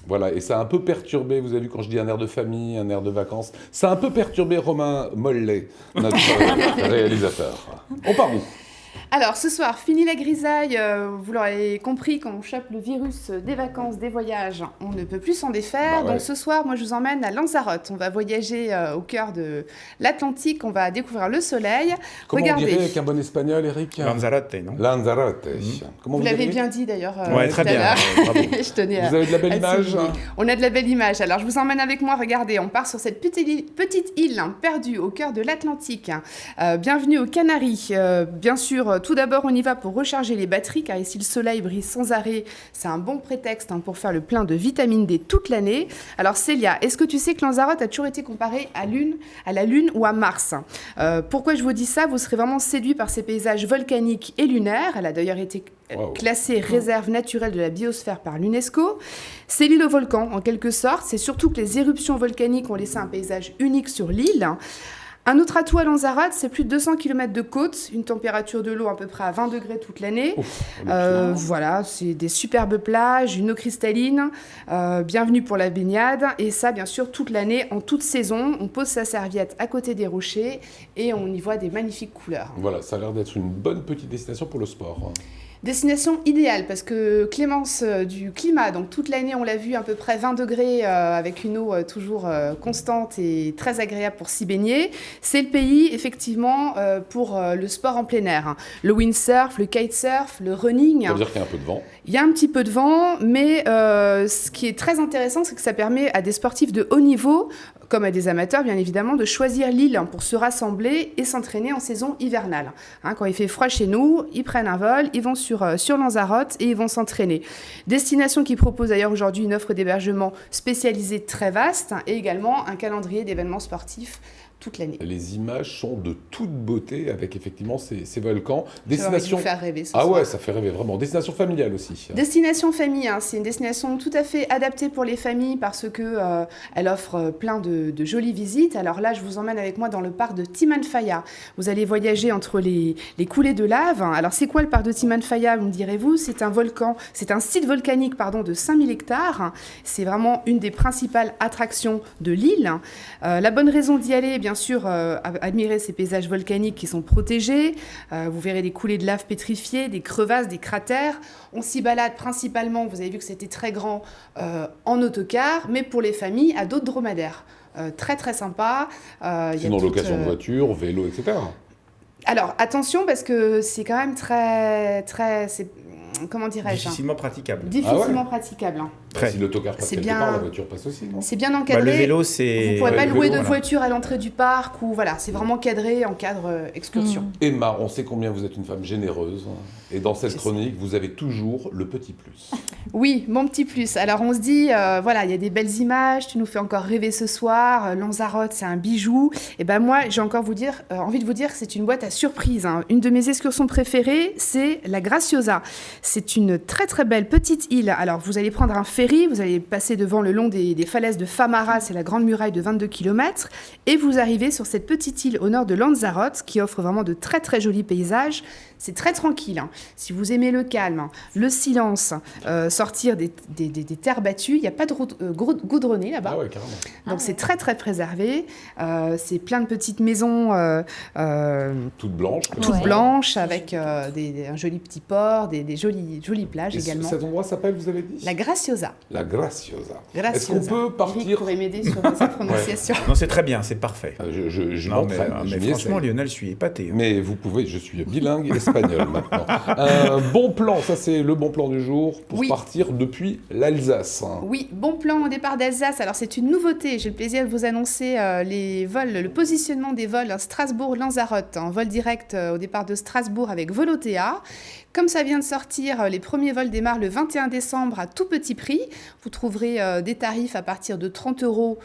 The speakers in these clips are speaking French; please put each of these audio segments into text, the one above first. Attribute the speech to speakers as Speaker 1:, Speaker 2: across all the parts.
Speaker 1: Voilà, et ça a un peu perturbé, vous avez vu quand je dis un air de famille, un air de vacances, ça a un peu perturbé Romain Mollet, notre réalisateur. On part où?
Speaker 2: Alors, ce soir, fini la grisaille, vous l'aurez compris, quand on chope le virus des vacances, des voyages, on ne peut plus s'en défaire.
Speaker 1: Bah ouais.
Speaker 2: Donc ce soir, moi je vous emmène à Lanzarote. On va voyager au cœur de l'Atlantique, on va découvrir le soleil.
Speaker 1: Comment
Speaker 2: Regardez.
Speaker 1: on dirait avec un bon espagnol, Eric?
Speaker 3: Lanzarote, non?
Speaker 1: Lanzarote. Comment
Speaker 2: Vous l'avez
Speaker 1: diriez?
Speaker 2: bien dit d'ailleurs.
Speaker 3: Ouais, très
Speaker 2: tout à
Speaker 3: bien,
Speaker 2: l'heure.
Speaker 3: bravo.
Speaker 2: Je tenais
Speaker 1: Vous avez de la belle
Speaker 2: à
Speaker 1: image?
Speaker 2: souligner. On a de la belle image. Alors je vous emmène avec moi, regardez, on part sur cette petite île perdue au cœur de l'Atlantique. Bienvenue aux Canaries. Bien sûr, tout d'abord on y va pour recharger les batteries, car ici le soleil brille sans arrêt. C'est un bon prétexte pour faire le plein de vitamine D toute l'année. Alors Célia, est-ce que tu sais que Lanzarote a toujours été comparée à la Lune ou à Mars? Pourquoi je vous dis ça? Vous serez vraiment séduit par ces paysages volcaniques et lunaires. Elle a d'ailleurs été classée réserve naturelle de la biosphère par l'UNESCO. C'est l'île au volcan, en quelque sorte. C'est surtout que les éruptions volcaniques ont laissé un paysage unique sur l'île. Un autre atout à Lanzarote, c'est plus de 200 km de côte, une température de l'eau à peu près à 20 degrés toute l'année. Voilà, c'est des superbes plages, une eau cristalline, bienvenue pour la baignade. Et ça, bien sûr, toute l'année, en toute saison. On pose sa serviette à côté des rochers et on y voit des magnifiques couleurs.
Speaker 1: Voilà, ça a l'air d'être une bonne petite destination pour le sport.
Speaker 2: Destination idéale parce que clémence du climat, donc toute l'année on l'a vu à peu près 20 degrés avec une eau toujours constante et très agréable pour s'y baigner. C'est le pays effectivement pour le sport en plein air. Le windsurf, le kitesurf, le running.
Speaker 1: Ça veut dire qu'il y a un peu de vent.
Speaker 2: Il y a un petit peu de vent, mais ce qui est très intéressant, c'est que ça permet à des sportifs de haut niveau, comme à des amateurs bien évidemment, de choisir l'île pour se rassembler et s'entraîner en saison hivernale. Quand il fait froid chez nous, ils prennent un vol, ils vont sur Lanzarote et ils vont s'entraîner. Destination qui propose d'ailleurs aujourd'hui une offre d'hébergement spécialisée très vaste et également un calendrier d'événements sportifs toute l'année.
Speaker 1: Les images sont de toute beauté avec effectivement ces volcans.
Speaker 2: Destination. Ça va vous faire rêver ce
Speaker 1: soir.
Speaker 2: soir.
Speaker 1: Ouais, ça fait rêver vraiment. Destination familiale aussi.
Speaker 2: Destination famille, c'est une destination tout à fait adaptée pour les familles parce que elle offre plein de jolies visites. Alors là, je vous emmène avec moi dans le parc de Timanfaya. Vous allez voyager entre les coulées de lave. Alors c'est quoi le parc de Timanfaya, me direz-vous? C'est un volcan, c'est un site volcanique de 5000 hectares. C'est vraiment une des principales attractions de l'île. La bonne raison d'y aller, bien sûr, admirer ces paysages volcaniques qui sont protégés. Vous verrez des coulées de lave pétrifiées, des crevasses, des cratères. On s'y balade principalement, vous avez vu que c'était très grand, en autocar, mais pour les familles, à d'autres dromadaires. Très très sympa.
Speaker 1: Sinon, location de voiture, vélo, etc.
Speaker 2: Alors, attention, parce que c'est quand même très... comment dirais-je?
Speaker 3: Difficilement praticable.
Speaker 2: Difficilement praticable.
Speaker 1: Si l'autocar passe quelque part, la voiture passe aussi, non?
Speaker 2: C'est bien encadré.
Speaker 3: Le vélo, c'est...
Speaker 2: Vous ne pourrez pas louer de voiture à l'entrée du parc. Ou voilà, c'est vraiment cadré en cadre excursion.
Speaker 1: Emma, on sait combien vous êtes une femme généreuse. Et dans cette chronique, vous avez toujours le petit plus.
Speaker 2: Oui, mon petit plus. Alors on se dit, voilà, il y a des belles images, tu nous fais encore rêver ce soir. Lanzarote, c'est un bijou. Et ben moi, j'ai encore envie de vous dire que c'est une boîte à surprise. Une de mes excursions préférées, c'est la Graciosa. C'est une très très belle petite île. Alors vous allez prendre un ferry, vous allez passer devant le long des falaises de Famara, c'est la grande muraille de 22 km, et vous arrivez sur cette petite île au nord de Lanzarote qui offre vraiment de très très jolis paysages. C'est très tranquille. Si vous aimez le calme, le silence, sortir des terres battues, il n'y a pas de goudronnées là-bas.
Speaker 1: Ah ouais, carrément.
Speaker 2: Donc c'est très très préservé. C'est plein de petites maisons
Speaker 1: toutes blanches.
Speaker 2: Toutes blanches avec un joli petit port, des jolies plages également.
Speaker 1: Cet endroit s'appelle, vous avez dit?
Speaker 2: La Graciosa.
Speaker 1: La Graciosa.
Speaker 2: Graciosa.
Speaker 1: Est-ce qu'on peut partir?
Speaker 2: Eric pourrait m'aider sur sa prononciation.
Speaker 3: Non, c'est très bien, c'est parfait.
Speaker 1: Je m'entraîne.
Speaker 3: Mais franchement, Lionel, je suis épaté.
Speaker 1: Mais vous pouvez, je suis bilingue espagnol maintenant. Un bon plan, ça c'est le bon plan du jour pour partir depuis l'Alsace.
Speaker 2: Oui, bon plan au départ d'Alsace. Alors c'est une nouveauté, j'ai le plaisir de vous annoncer le positionnement des vols Strasbourg-Lanzarote, en vol direct au départ de Strasbourg avec Volotea. Comme ça vient de sortir, les premiers vols démarrent le 21 décembre à tout petit prix. Vous trouverez des tarifs à partir de 30 €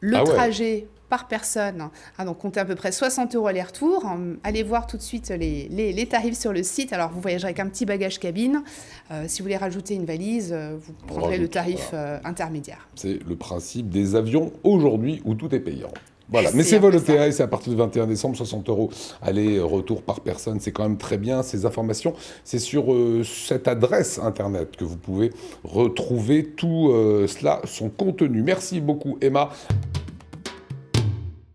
Speaker 2: le trajet par personne. Donc comptez à peu près 60 € aller-retour. Allez voir tout de suite les tarifs sur le site. Alors vous voyagerez avec un petit bagage cabine. Si vous voulez rajouter une valise, vous prendrez le tarif intermédiaire.
Speaker 1: C'est le principe des avions aujourd'hui où tout est payant. Voilà, mais
Speaker 2: C'est
Speaker 1: c'est
Speaker 2: un peu
Speaker 1: Volotea et c'est à partir du 21 décembre, 60 € aller-retour par personne. C'est quand même très bien. Ces informations, c'est sur cette adresse internet que vous pouvez retrouver tout cela, son contenu. Merci beaucoup, Emma.